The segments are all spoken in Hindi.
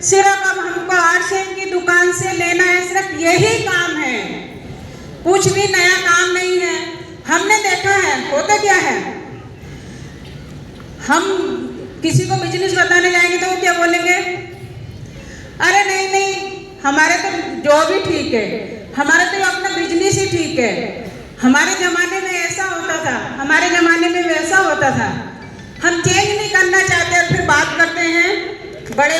सिर्फ अब हमको आरसीएम की दुकान से लेना है, सिर्फ यही काम है, कुछ भी नया काम नहीं है। हमने देखा है होता क्या है, हम किसी को बिजनेस बताने जाएंगे तो वो क्या बोलेंगे, अरे नहीं नहीं हमारे तो जॉब ही ठीक है, हमारा तो अपना बिजनेस ही ठीक है, हमारे ज़माने में ऐसा होता था, हमारे ज़माने में वैसा होता था। हम चेंज नहीं करना चाहते और फिर बात करते हैं बड़े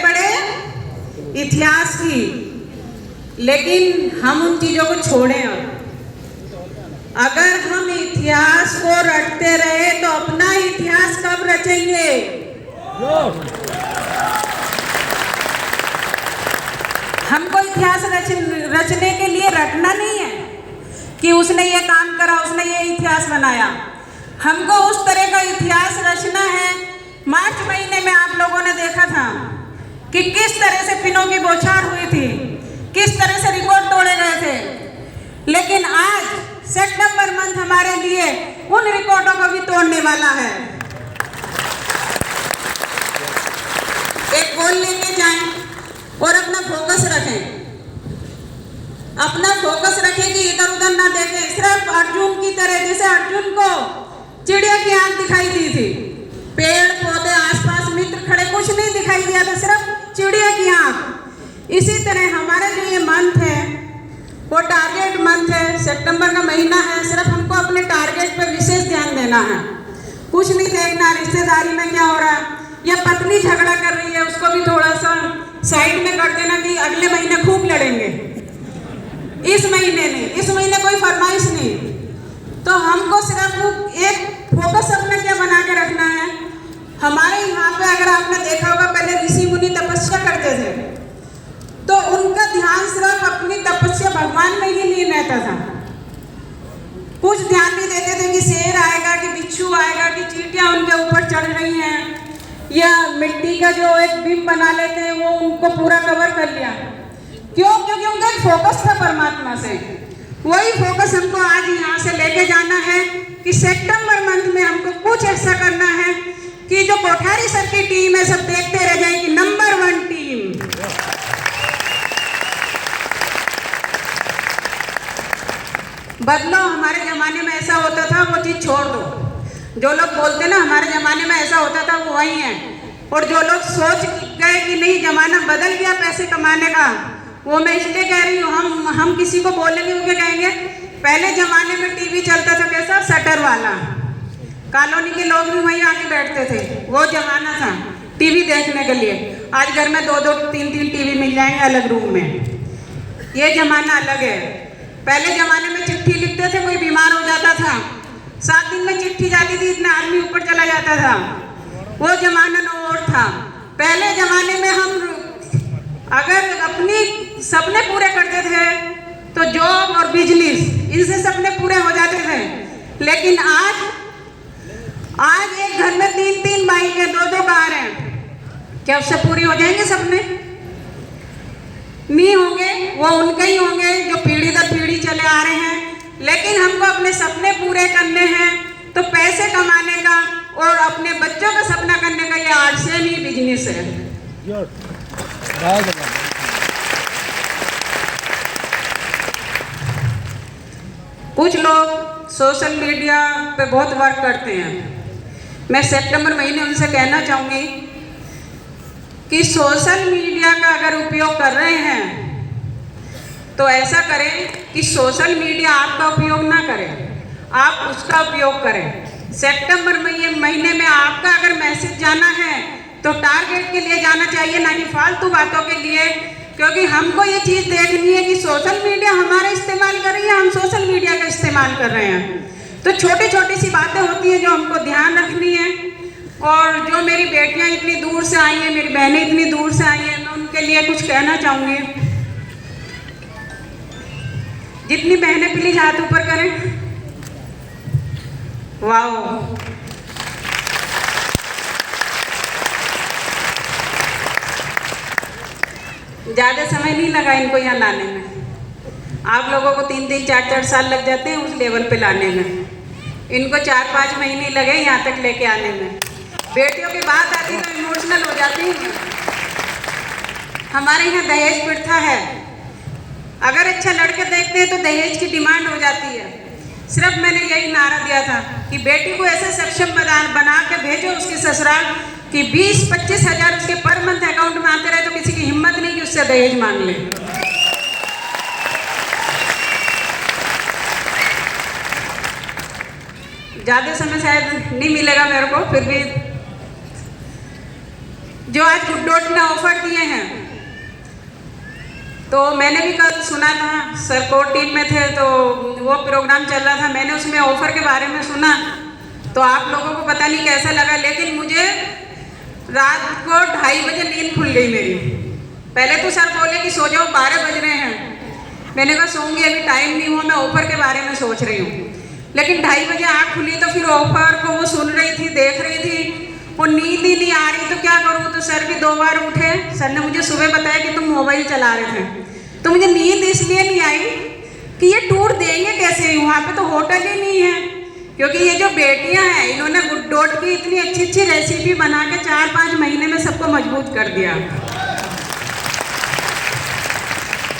बड़े इतिहास की, लेकिन हम उन चीज़ों को छोड़ें। अगर हम इतिहास को रटते रहे तो अपना इतिहास कब रचेंगे? हमको इतिहास रचने के लिए रटना नहीं है कि उसने ये काम करा, उसने ये इतिहास बनाया। हमको उस तरह का इतिहास रचना है। मार्च महीने में आप लोगों ने देखा था कि किस तरह से पिनों की बौछार हुई थी, किस तरह से रिकॉर्ड तोड़े गए थे, लेकिन आज सितंबर मंथ हमारे लिए उन रिकॉर्डों को भी तोड़ने वाला है। एक गोल लेके जाएं और अपना फोकस रखें कि इधर उधर ना देखें। सिर्फ अर्जुन की तरह, जैसे अर्जुन को चिड़िया की आंख दिखाई दी थी, पेड़ पौधे आसपास मित्र खड़े कुछ नहीं दिखाई दिया था, सिर्फ चिड़िया की आंख। इसी तरह हमारे जो ये मंथ है वो टारगेट मंथ है, सितंबर का महीना है। सिर्फ हमको अपने टारगेट पे विशेष ध्यान देना है, कुछ नहीं देखना रिश्तेदारी में क्या हो रहा है, या पत्नी झगड़ा कर रही है उसको भी थोड़ा सा साइड में कर देना कि अगले महीने खूब लड़ेंगे, इस महीने नहीं, इस महीने कोई फरमाइश नहीं। तो हमको सिर्फ एक फोकस अपना क्या बना के रखना है। हमारे यहाँ पे अगर आपने देखा होगा पहले ऋषि मुनि तपस्या करते थे तो उनका ध्यान सिर्फ अपनी तपस्या भगवान में ही नहीं रहता था, कुछ ध्यान नहीं देते थे कि शेर आएगा कि बिच्छू आएगा कि चींटियां उनके ऊपर चढ़ रही हैं, या मिट्टी का जो एक बिंब बना लेते हैं वो उनको पूरा कवर कर लिया। क्यों? क्योंकि उनका एक फोकस था परमात्मा से। वही फोकस हमको आज यहाँ से लेके जाना है कि सितंबर मंथ में हमको कुछ ऐसा करना है कि जो कोठारी सर की टीम है सब देखते रह जाए कि नंबर 1 टीम। बदलो, हमारे ज़माने में ऐसा होता था वो चीज़ छोड़ दो। जो लोग बोलते ना हमारे ज़माने में ऐसा होता था वो वही है, और जो लोग सोच गए कि नहीं ज़माना बदल गया पैसे कमाने का, वो मैं इसलिए कह रही हूँ, हम किसी को बोलेंगे वो क्या कहेंगे, पहले ज़माने में टीवी चलता था कैसा, शटर वाला, कॉलोनी के लोग भी वहीं आके बैठते थे, वो ज़माना था टीवी देखने के लिए। आज घर में 2-2 3-3 टीवी मिल जाएंगे अलग रूम में, ये ज़माना अलग है। पहले ज़माने में चिट्ठी लिखते थे, कोई बीमार हो जाता था 7 दिन में चिट्ठी जाती थी, इतना आदमी ऊपर चला जाता था, वो ज़माना न और था। पहले ज़माने में हम अगर अपनी सपने पूरे करते थे तो जॉब और बिजनेस इनसे सपने पूरे हो जाते थे, लेकिन आज एक घर में 3-3 बाइक है, 2-2 कार हैं, क्या उससे पूरी हो जाएंगे सपने? नहीं होंगे, वो उनके ही होंगे जो पीढ़ी दर पीढ़ी चले आ रहे हैं। लेकिन हमको अपने सपने पूरे करने हैं तो पैसे कमाने का और अपने बच्चों का सपना करने का ये आरसीएम ही बिजनेस है। कुछ लोग सोशल मीडिया पे बहुत वर्क करते हैं। मैं सितंबर महीने उनसे कहना चाहूँगी कि सोशल मीडिया का अगर उपयोग कर रहे हैं तो ऐसा करें कि सोशल मीडिया आपका उपयोग ना करें, आप उसका उपयोग करें। सितंबर महीने में आपका अगर मैसेज जाना है तो टारगेट के लिए जाना चाहिए, ना कि फालतू बातों के लिए, क्योंकि हमको ये चीज़ देखनी है कि सोशल मीडिया हमारा इस्तेमाल कर रही है, हम सोशल मीडिया का इस्तेमाल कर रहे हैं। तो छोटी छोटी सी बातें होती हैं जो हमको ध्यान रखनी है। और जो मेरी बेटियां इतनी दूर से आई हैं, मेरी बहनें इतनी दूर से आई हैं, मैं उनके लिए कुछ कहना चाहूँगी। जितनी बहनें प्लीज हाथ ऊपर करें। वाह, ज़्यादा समय नहीं लगा इनको यहाँ लाने में। आप लोगों को 3-3 4-4 साल लग जाते हैं उस लेवल पे लाने में, इनको 4-5 महीने लगे यहाँ तक लेके आने में। बेटियों की बात आती तो इमोशनल हो जाती हूँ। हमारे यहाँ दहेज प्रथा है, अगर अच्छा लड़के देखते हैं तो दहेज की डिमांड हो जाती है। सिर्फ मैंने यही नारा दिया था कि बेटी को ऐसे सक्षम बना के भेजो उसके ससुराल कि 20-25 हज़ार उसके पर मंथ अकाउंट में आते रहे तो किसी की हिम्मत नहीं कि उससे दहेज मांग ले। ज़्यादा समय शायद नहीं मिलेगा मेरे को, फिर भी जो आज गुड्डोट ने ऑफर दिए हैं, तो मैंने भी कल सुना था, सर कोर्ट टीम में थे तो वो प्रोग्राम चल रहा था, मैंने उसमें ऑफर के बारे में सुना तो आप लोगों को पता नहीं कैसा लगा, लेकिन मुझे रात को 2:30 बजे नींद खुल गई मेरी। पहले तो सर बोले कि सो जाओ, 12 बज रहे हैं। मैंने कहा सोऊंगी, अभी टाइम नहीं हुआ, मैं ऑफर के बारे में सोच रही हूँ। लेकिन 2:30 बजे आँख खुली तो फिर ऑफर को वो सुन रही थी, देख रही थी, वो नींद ही नहीं आ रही, तो क्या करूँ। तो सर भी 2 बार उठे। सर ने मुझे सुबह बताया कि तुम मोबाइल चला रहे थे, तो मुझे नींद इसलिए नहीं आई कि ये टूर देंगे कैसे, वहाँ पे तो होटल ही नहीं है। क्योंकि ये जो बेटियां हैं, इन्होंने गुड्डोट की इतनी अच्छी अच्छी रेसिपी बना के 4-5 महीने में सबको मजबूत कर दिया।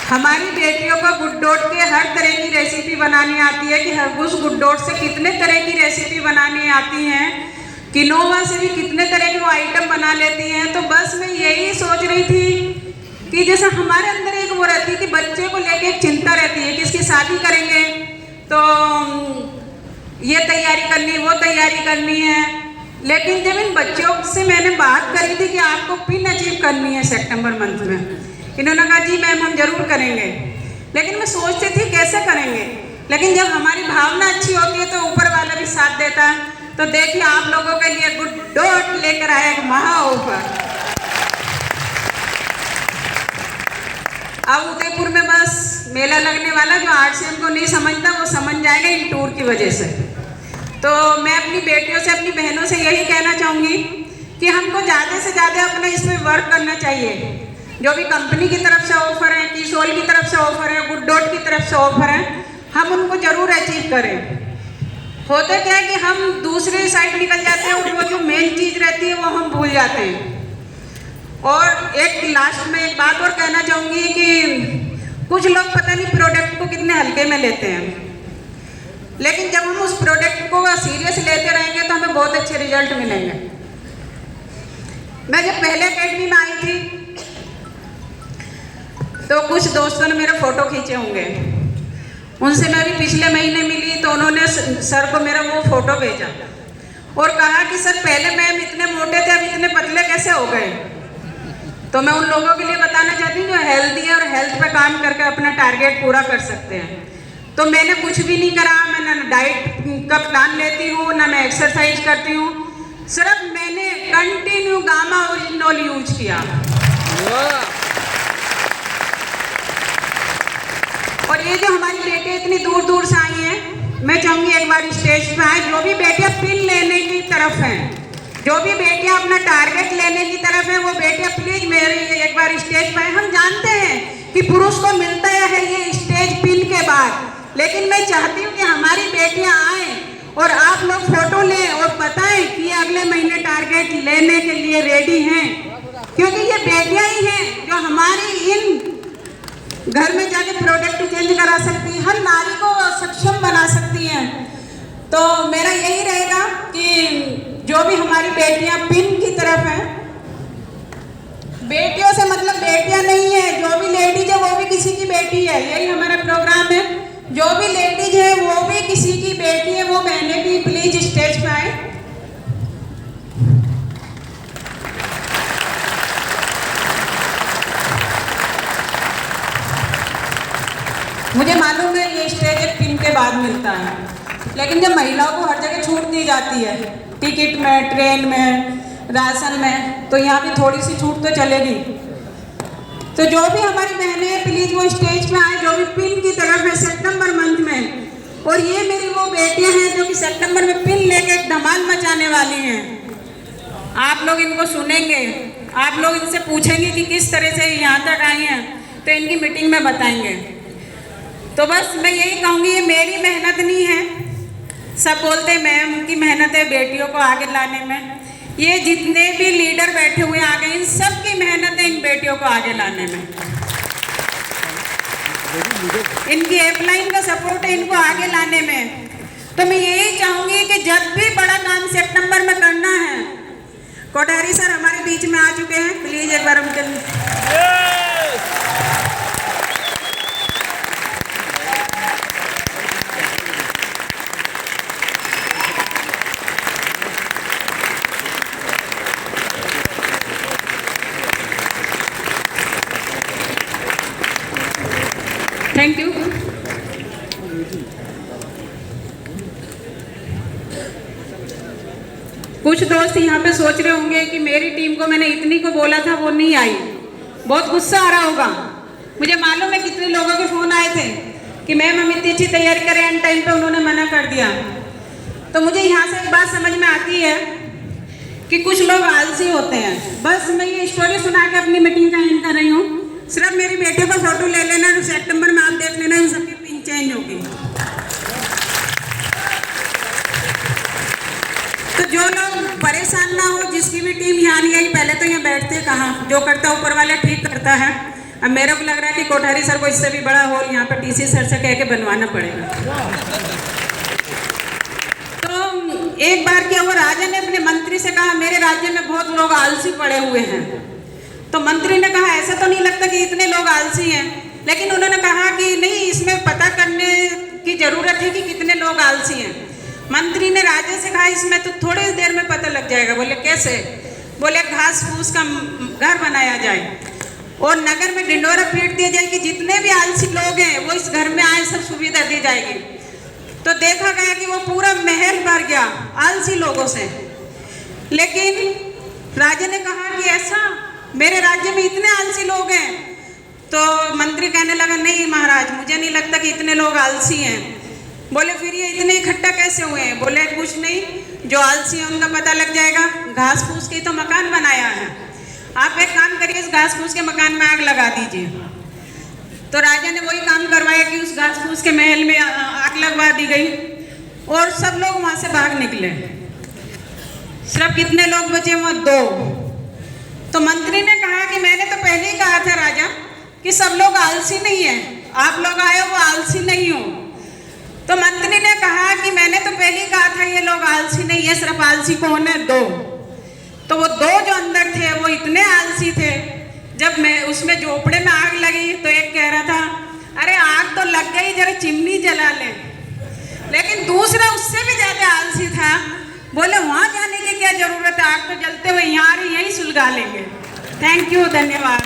हमारी बेटियों को गुड्डोट के हर तरह की रेसिपी बनानी आती है कि उस गुड्डोट से कितने तरह की रेसिपी बनानी आती हैं, किनोवा से भी कितने तरह के वो आइटम बना लेती हैं। तो बस मैं यही सोच रही थी कि जैसे हमारे अंदर एक वो रहती है कि बच्चे को लेके एक चिंता रहती है कि इसकी शादी करेंगे तो ये तैयारी करनी, वो तैयारी करनी है। लेकिन जब इन बच्चों से मैंने बात करी थी कि आपको पिन अचीव करनी है सितंबर मंथ में, इन्होंने कहा जी मैम हम जरूर करेंगे। लेकिन मैं सोचती थी कैसे करेंगे, लेकिन जब हमारी भावना अच्छी होती है तो ऊपर वाला भी साथ देता है। तो देखिए आप लोगों के लिए गुड्डोट लेकर आया एक महा ऑफर। अब उदयपुर में बस मेला लगने वाला, जो आरसीएम को नहीं समझता वो समझ जाएगा इन टूर की वजह से। तो मैं अपनी बेटियों से, अपनी बहनों से यही कहना चाहूँगी कि हमको ज़्यादा से ज़्यादा अपना इसमें वर्क करना चाहिए। जो भी कंपनी की तरफ से ऑफर है, कीसोल की तरफ से ऑफर है, गुड्डोट की तरफ से ऑफर है, हम उनको जरूर अचीव करें। होता क्या है कि हम दूसरी साइड निकल जाते हैं और वो जो मेन चीज़ रहती है वो हम भूल जाते हैं। और एक लास्ट में एक बात और कहना चाहूँगी कि कुछ लोग पता नहीं प्रोडक्ट को कितने हल्के में लेते हैं, लेकिन जब हम उस प्रोडक्ट को सीरियस लेते रहेंगे तो हमें बहुत अच्छे रिजल्ट मिलेंगे। मैं जब पहले अकेडमी में आई थी तो कुछ दोस्तों ने मेरा फ़ोटो खींचे होंगे, उनसे मैं अभी पिछले महीने मिली तो उन्होंने सर को मेरा वो फ़ोटो भेजा और कहा कि सर पहले मैम इतने मोटे थे, अब इतने पतले कैसे हो गए। तो मैं उन लोगों के लिए बताना चाहती हूँ जो हेल्दी है और हेल्थ पे काम करके अपना टारगेट पूरा कर सकते हैं। तो मैंने कुछ भी नहीं करा, मैं ना डाइट का प्लान लेती हूँ, ना मैं एक्सरसाइज करती हूँ, सिर्फ मैंने कंटिन्यू गामा ओरिजिनल यूज किया। और ये जो हमारी बेटियाँ इतनी दूर दूर से आई हैं, मैं चाहूँगी एक बार स्टेज पे आए। जो भी बेटियाँ पिन लेने की तरफ हैं, जो भी बेटियाँ अपना टारगेट लेने की तरफ है, वो बेटियाँ प्लीज मेरी एक बार स्टेज पे आए। हम जानते हैं कि पुरुष को मिलता है ये स्टेज पिन के बाद, लेकिन मैं चाहती हूँ कि हमारी बेटियाँ आए और आप लोग फोटो लें और बताएं कि ये अगले महीने टारगेट लेने के लिए रेडी हैं, क्योंकि ये बेटियाँ ही हैं जो हमारी इन घर में जाके प्रोडक्ट चेंज करा सकती हैं, हर नारी को सक्षम बना सकती हैं। तो मेरा यही रहेगा कि जो भी हमारी बेटियां पिन की तरफ हैं, बेटियों से मतलब बेटियां नहीं है, जो भी लेडीज है वो भी किसी की बेटी है, यही हमारा प्रोग्राम है। जो भी लेडीज है वो भी किसी की बेटी है, वो बहनें भी प्लीज स्टेज पे आए। मुझे मालूम है ये स्टेज एक पिन के बाद मिलता है, लेकिन जब महिलाओं को हर जगह छूट दी जाती है, टिकट में, ट्रेन में, राशन में, तो यहाँ भी थोड़ी सी छूट तो चलेगी। तो जो भी हमारी बहनें हैं प्लीज़ वो स्टेज पे आए, जो भी पिन की तरफ है सितंबर मंथ में। और ये मेरी वो बेटियां हैं जो कि सितंबर में पिन लेके एक धमाल मचाने वाली हैं। आप लोग इनको सुनेंगे, आप लोग इनसे पूछेंगे कि किस तरह से यहाँ तक आई हैं, तो इनकी मीटिंग में बताएंगे। तो बस मैं यही कहूँगी, ये मेरी मेहनत नहीं है। सब बोलते हैं मैम की मेहनत है बेटियों को आगे लाने में, ये जितने भी लीडर बैठे हुए आगे, इन सबकी मेहनत है इन बेटियों को आगे लाने में। इनकी हेल्पलाइन का सपोर्ट है इनको आगे लाने में। तो मैं यही चाहूंगी कि जब भी बड़ा काम सितंबर में करना है, कोठारी सर हमारे बीच में आ चुके हैं, प्लीज एक बार उनके थैंक यू। कुछ दोस्त यहाँ पे सोच रहे होंगे कि मेरी टीम को मैंने इतनी को बोला था वो नहीं आई, बहुत गुस्सा आ रहा होगा। मुझे मालूम है कितने लोगों के फोन आए थे कि मैम हम इतनी अच्छी तैयारी करें, एंड टाइम पे उन्होंने मना कर दिया। तो मुझे यहाँ से एक बात समझ में आती है कि कुछ लोग आलसी होते हैं। बस मैं ये स्टोरी सुना के अपनी मीटिंग का एंड कर रही हूँ। सिर्फ मेरी बेटी का फोटो ले लेना, सितंबर में आप देख लेना, इन सबकी पिन चेंज होगी। तो जो लोग परेशान ना हो, जिसकी भी टीम यहाँ नहीं आई, पहले तो यहाँ बैठते कहाँ, जो करता ऊपर वाला ठीक करता है। अब मेरे को लग रहा है कि कोठारी सर को इससे भी बड़ा हॉल यहाँ पर टीसी सर से कह के बनवाना पड़ेगा। तो एक बार क्या हुआ, राजा ने अपने मंत्री से कहा मेरे राज्य में बहुत लोग आलसी पड़े हुए हैं। तो मंत्री ने कहा ऐसा तो नहीं लगता कि इतने लोग आलसी हैं, लेकिन उन्होंने कहा कि नहीं, इसमें पता करने की जरूरत है कि कितने लोग आलसी हैं। मंत्री ने राजा से कहा इसमें तो थोड़ी देर में पता लग जाएगा। बोले कैसे? बोले घास फूस का घर बनाया जाए और नगर में ढिंडोरा पीट दिया जाए कि जितने भी आलसी लोग हैं वो इस घर में आए, सब सुविधा दी जाएगी। तो देखा गया कि वो पूरा महल भर गया आलसी लोगों से। लेकिन राजा ने कहा कि ऐसा मेरे राज्य में इतने आलसी लोग हैं। तो मंत्री कहने लगा नहीं महाराज, मुझे नहीं लगता कि इतने लोग आलसी हैं। बोले फिर ये इतने इकट्ठा कैसे हुए हैं? बोले कुछ नहीं, जो आलसी है उनका पता लग जाएगा। घास फूस के तो मकान बनाया है, आप एक काम करिए, इस घास फूस के मकान में आग लगा दीजिए। तो राजा ने वही काम करवाया कि उस घास फूस के महल में आग लगवा दी गई और सब लोग वहां से भाग निकले। सिर्फ कितने लोग बचे? वहां 2। तो मंत्री ने कहा कि मैंने तो पहले ही कहा था राजा कि सब लोग आलसी नहीं है, आप लोग आए हो वो आलसी नहीं हो। तो मंत्री ने कहा कि मैंने तो पहले ही कहा था ये लोग आलसी नहीं है, सिर्फ आलसी कौन है? 2। तो वो 2 जो अंदर थे वो इतने आलसी थे, जब मैं उसमें झोपड़े में आग लगी तो एक कह रहा था अरे आग तो लग गई, जरा चिमनी जला ले। लेकिन दूसरा उससे भी ज्यादा आलसी था, बोले वहां जाने की क्या जरूरत है, आग तो जलते हुए यहाँ यहीं सुलगा लेंगे। थैंक यू, धन्यवाद।